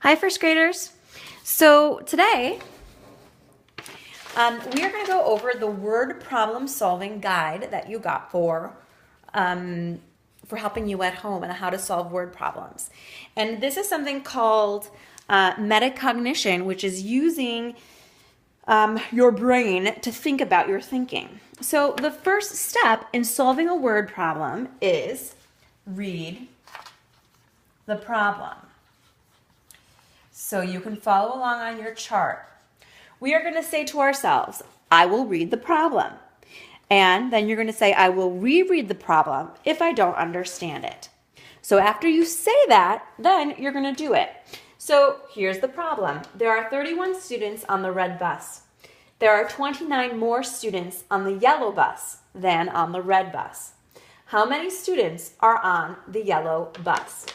Hi, first graders. So today, we are going to go over the word problem solving guide that you got for helping you at home and how to solve word problems. And this is something called metacognition, which is using your brain to think about your thinking. So the first step in solving a word problem is read the problem. So you can follow along on your chart. We are going to say to ourselves, I will read the problem. And then you're going to say, I will reread the problem if I don't understand it. So after you say that, then you're going to do it. So here's the problem. There are 31 students on the red bus. There are 29 more students on the yellow bus than on the red bus. How many students are on the yellow bus?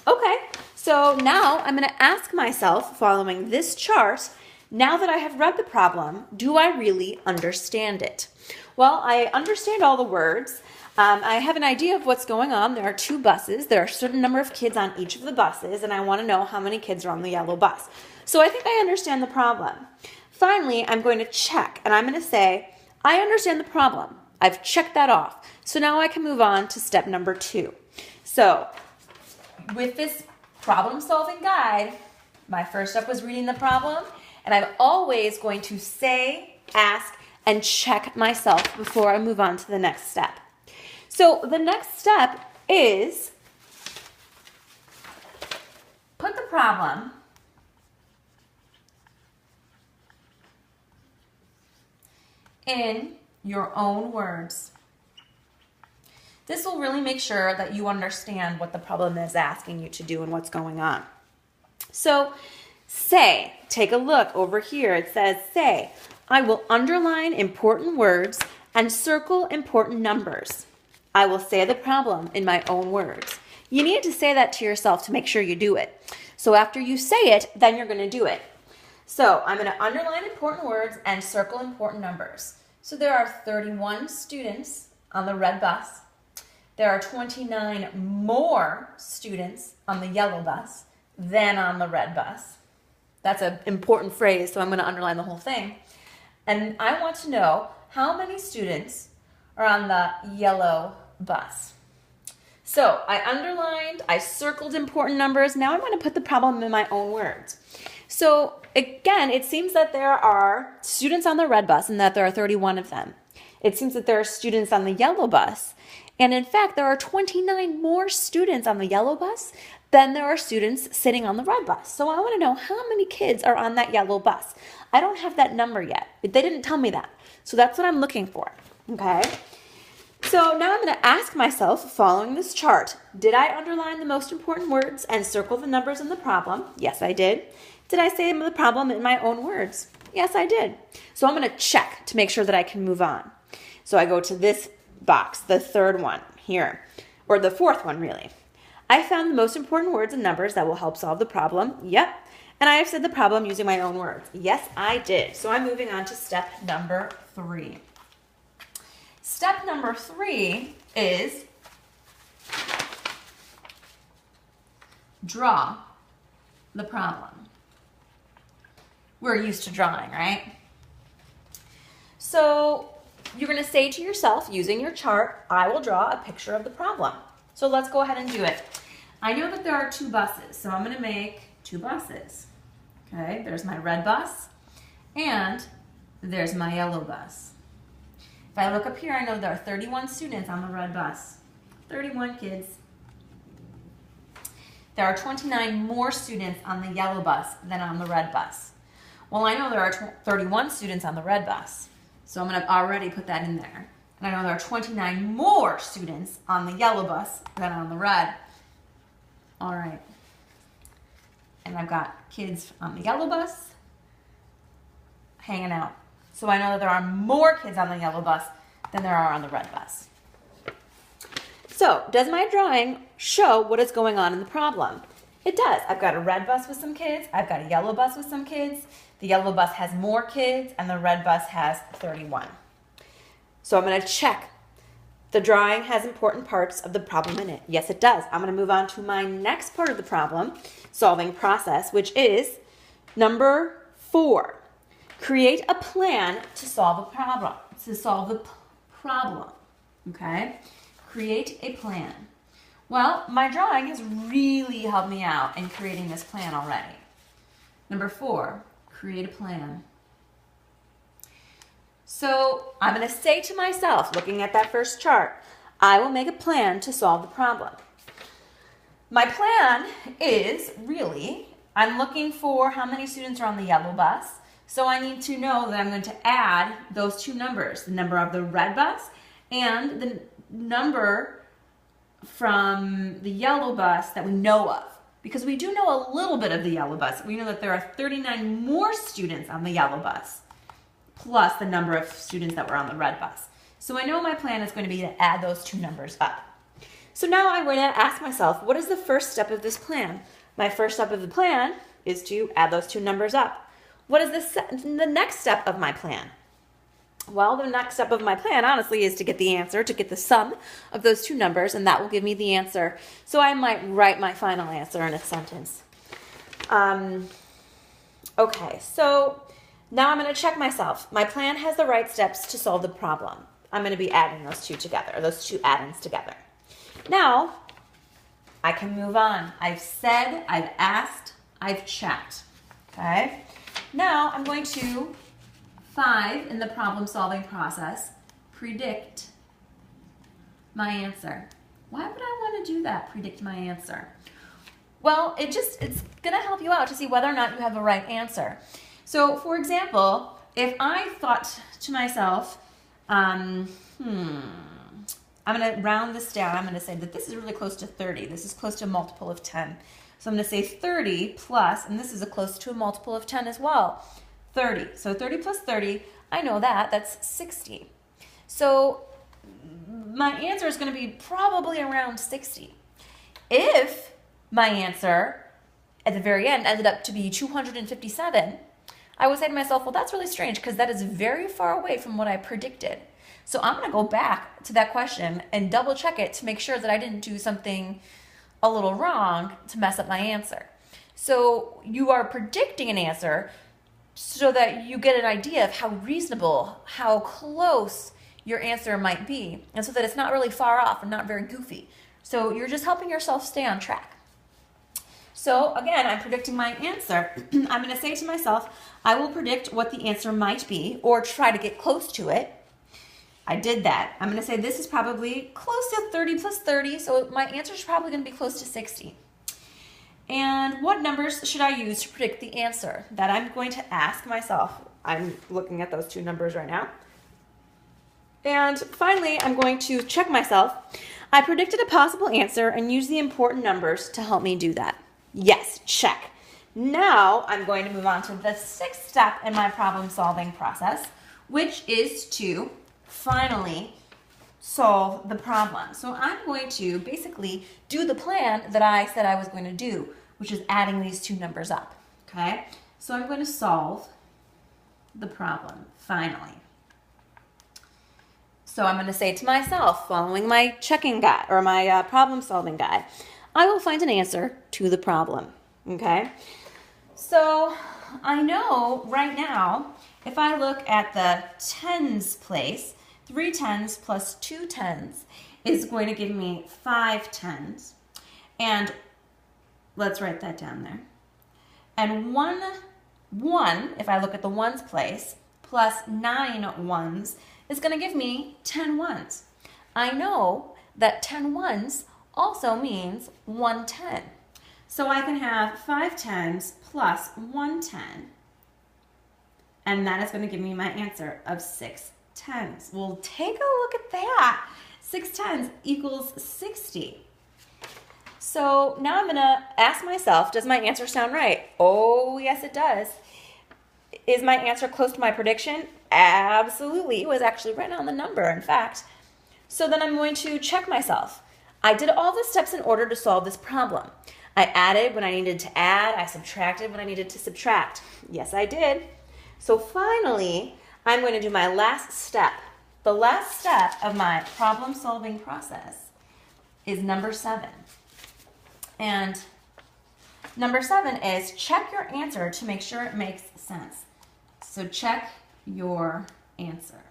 Okay, so now I'm going to ask myself, following this chart, now that I have read the problem, do I really understand it? Well, I understand all the words. I have an idea of what's going on. There are two buses. There are a certain number of kids on each of the buses, and I want to know how many kids are on the yellow bus. So I think I understand the problem. Finally, I'm going to check, and I'm going to say, I understand the problem. I've checked that off. So now I can move on to step number 2. So with this problem-solving guide, my first step was reading the problem, and I'm always going to say, ask, and check myself before I move on to the next step. So the next step is put the problem in your own words. This will really make sure that you understand what the problem is asking you to do and what's going on. So say, take a look over here. It says say, I will underline important words and circle important numbers. I will say the problem in my own words. You need to say that to yourself to make sure you do it. So after you say it, then you're going to do it. So I'm going to underline important words and circle important numbers. So there are 31 students on the red bus. There are 29 more students on the yellow bus than on the red bus. That's an important phrase, so I'm going to underline the whole thing. And I want to know how many students are on the yellow bus. So I underlined, I circled important numbers. Now I'm going to put the problem in my own words. So again, it seems that there are students on the red bus and that there are 31 of them. It seems that there are students on the yellow bus. And in fact, there are 29 more students on the yellow bus than there are students sitting on the red bus. So I want to know how many kids are on that yellow bus. I don't have that number yet. They didn't tell me that. So that's what I'm looking for. Okay? So now I'm going to ask myself, following this chart, did I underline the most important words and circle the numbers in the problem? Yes, I did. Did I say the problem in my own words? Yes, I did. So I'm going to check to make sure that I can move on. So I go to this box, the third one here, or the fourth one really. I found the most important words and numbers that will help solve the problem. Yep. And I have said the problem using my own words. Yes, I did. So I'm moving on to step number 3. Step number 3 is draw the problem. We're used to drawing, right? So you're going to say to yourself, using your chart, I will draw a picture of the problem. So let's go ahead and do it. I know that there are 2 buses, so I'm going to make 2 buses. Okay, there's my red bus, and there's my yellow bus. If I look up here, I know there are 31 students on the red bus. 31 kids. There are 29 more students on the yellow bus than on the red bus. Well, I know there are 31 students on the red bus, so I'm going to already put that in there. And I know there are 29 more students on the yellow bus than on the red. All right. And I've got kids on the yellow bus hanging out. So I know that there are more kids on the yellow bus than there are on the red bus. So does my drawing show what is going on in the problem? It does. I've got a red bus with some kids. I've got a yellow bus with some kids. The yellow bus has more kids, and the red bus has 31. So I'm going to check The drawing has important parts of the problem in it. Yes, it does. I'm going to move on to my next part of the problem solving process, which is number 4. Create a plan to solve a problem. Okay? Create a plan. Well, my drawing has really helped me out in creating this plan already. Number 4, create a plan. So I'm going to say to myself, looking at that first chart, I will make a plan to solve the problem. My plan is really, I'm looking for how many students are on the yellow bus. So I need to know that I'm going to add those two numbers, the number of the red bus and the number from the yellow bus that we know of. Because we do know a little bit of the yellow bus. We know that there are 39 more students on the yellow bus, plus the number of students that were on the red bus. So I know my plan is going to be to add those two numbers up. So now I'm going to ask myself, what is the first step of this plan? My first step of the plan is to add those two numbers up. What is the next step of my plan? Well, the next step of my plan, honestly, is to get the answer, to get the sum of those two numbers, and that will give me the answer. So I might write my final answer in a sentence. Okay, so now I'm going to check myself. My plan has the right steps to solve the problem. I'm going to be adding those two together, those two add-ins together. Now, I can move on. I've said, I've asked, I've checked. Okay? Now, I'm going to 5 in the problem-solving process, predict my answer. Why would I want to do that, predict my answer? Well, it's going to help you out to see whether or not you have the right answer. So, for example, if I thought to myself, I'm going to round this down. I'm going to say that this is really close to 30. This is close to a multiple of 10. So I'm going to say 30 plus, and this is close to a multiple of 10 as well, 30. So 30 plus 30, I know that, that's 60. So my answer is going to be probably around 60. If my answer at the very end ended up to be 257, I would say to myself, well, that's really strange because that is very far away from what I predicted. So I'm going to go back to that question and double check it to make sure that I didn't do something a little wrong to mess up my answer. So you are predicting an answer so that you get an idea of how reasonable, how close your answer might be, and so that it's not really far off and not very goofy. So you're just helping yourself stay on track. So again, I'm predicting my answer. I'm going to say to myself, I will predict what the answer might be or try to get close to it. I did that. I'm going to say this is probably close to 30 plus 30, so my answer is probably going to be close to 60. And what numbers should I use to predict the answer? That I'm going to ask myself. I'm looking at those two numbers right now. And finally, I'm going to check myself. I predicted a possible answer and used the important numbers to help me do that. Yes, check. Now I'm going to move on to the 6th step in my problem-solving process, which is to finally solve the problem. So I'm going to basically do the plan that I said I was going to do, which is adding these two numbers up. Okay? So I'm going to solve the problem, finally. So I'm going to say to myself, following my checking guide or my problem-solving guide, I will find an answer to the problem. Okay? So I know right now, if I look at the tens place, 3 tens plus 2 tens is going to give me 5 tens. And let's write that down there. And 1, if I look at the ones place, plus 9 ones is going to give me 10 ones. I know that 10 ones also means 1 10. So I can have 5 tens plus 1 10. And that is going to give me my answer of 6 tens. Well, take a look at that. 6 tens equals 60. So now I'm going to ask myself, does my answer sound right? Oh, yes, it does. Is my answer close to my prediction? Absolutely. It was actually written on the number, in fact. So then I'm going to check myself. I did all the steps in order to solve this problem. I added when I needed to add. I subtracted when I needed to subtract. Yes, I did. So finally, I'm going to do my last step. the last step of my problem solving process is number 7. And number 7 is check your answer to make sure it makes sense. So check your answer.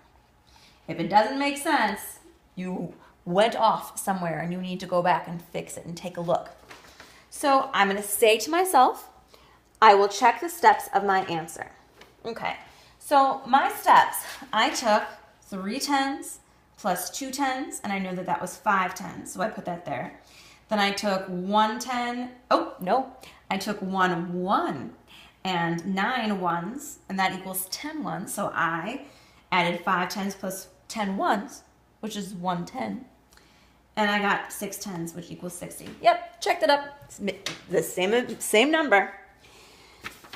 If it doesn't make sense, you went off somewhere and you need to go back and fix it and take a look. So I'm going to say to myself, I will check the steps of my answer. Okay, so my steps, I took 3 10s plus 2 10s, and I know that that was 5 10s, so I put that there. Then I took 1 10, oh, no, I took 1 1 and 9 1s, and that equals 10 1s, so I added 5 10s plus 10 1s, which is 110, and I got 6 10s, which equals 60. Yep, checked it up, it's the same number.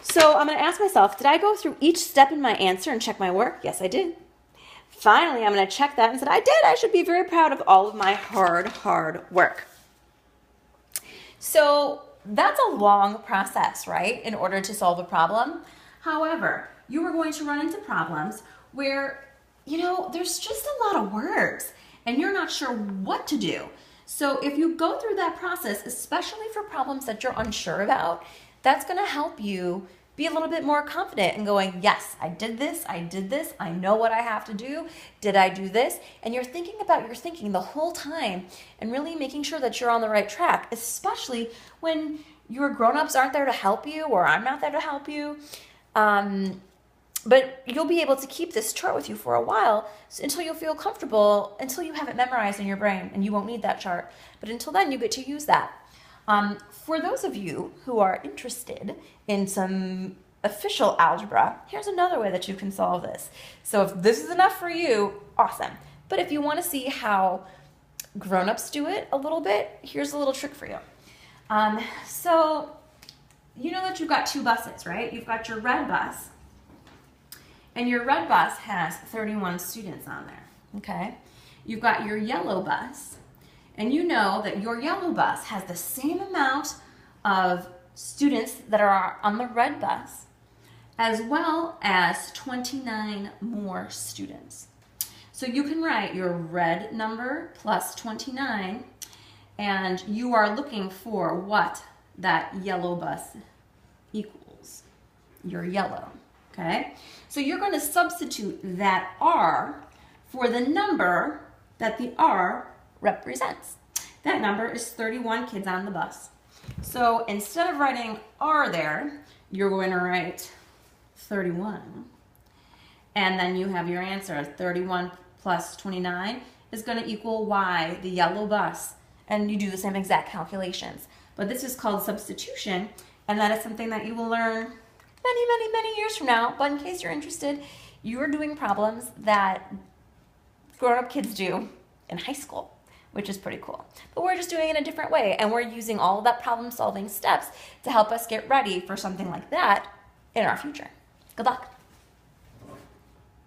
So I'm going to ask myself, did I go through each step in my answer and check my work? Yes, I did. Finally, I'm going to check that and said, I did. I should be very proud of all of my hard work. So that's a long process, right, in order to solve a problem. However, you are going to run into problems where, there's just a lot of words and you're not sure what to do. So if you go through that process, especially for problems that you're unsure about, that's going to help you be a little bit more confident in going, yes, I did this, I know what I have to do, did I do this? And you're thinking about your thinking the whole time and really making sure that you're on the right track, especially when your grown-ups aren't there to help you or I'm not there to help you. But you'll be able to keep this chart with you for a while until you'll feel comfortable, until you have it memorized in your brain, and you won't need that chart. But until then, you get to use that. For those of you who are interested in some official algebra, here's another way that you can solve this. So if this is enough for you, awesome. But if you want to see how grown-ups do it a little bit, here's a little trick for you. So you know that you've got 2 buses, right? You've got your red bus, and your red bus has 31 students on there, okay? You've got your yellow bus, and you know that your yellow bus has the same amount of students that are on the red bus, as well as 29 more students. So you can write your red number plus 29, and you are looking for what that yellow bus equals, your yellow, okay? So you're going to substitute that R for the number that the R represents. That number is 31 kids on the bus. So instead of writing R there, you're going to write 31. And then you have your answer. 31 plus 29 is going to equal Y, the yellow bus. And you do the same exact calculations. But this is called substitution, and that is something that you will learn many years from now. But in case you're interested, you are doing problems that grown-up kids do in high school, which is pretty cool. But we're just doing it a different way, and we're using all of that problem-solving steps to help us get ready for something like that in our future. Good luck.